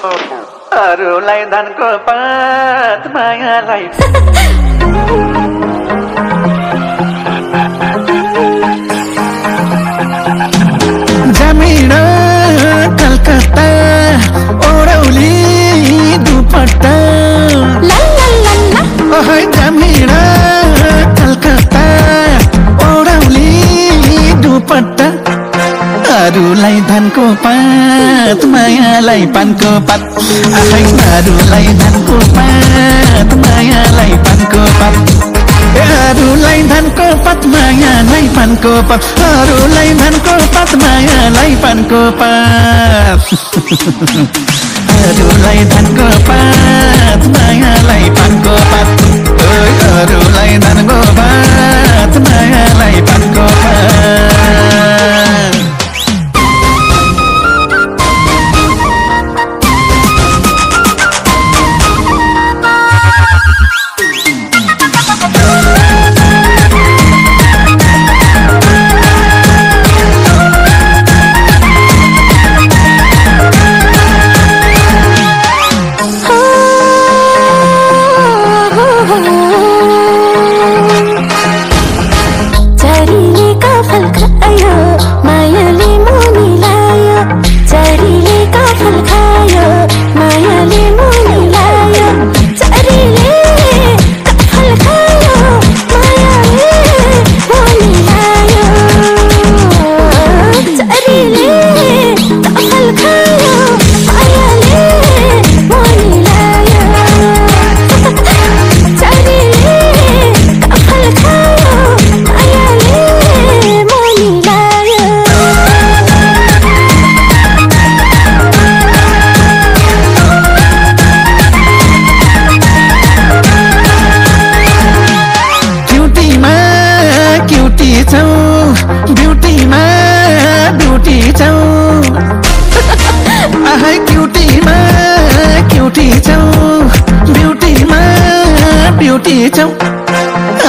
अरूलाई धनको पात मायालाई जमीन कलकत्ता ओढौली दुपट्टा ओहै जमीन कलकत्ता ओढौली दुपट्टा अरूलाई धनको पात मायालाई पानको पात आफै अरूलाई धनको पात मायालाई पानको पात अरूलाई धनको पात मायालाई पानको पात अरूलाई धनको पात मायालाई पानको पात अरूलाई धनको पात मायालाई पानको पात अरूलाई धनको पात मायालाई पानको पात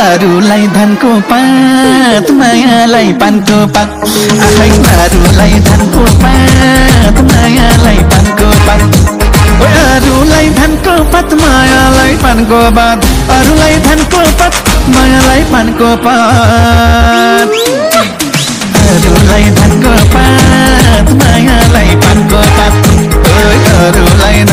अरूलाई धनको पात मायालाई पानको पात आफै अरूलाई धनको पात मायालाई पानको पात अरूलाई धनको पात मायालाई पानको पात अरूलाई धनको पात मायालाई पानको पात अरूलाई धनको पात मायालाई पानको पात अरूलाई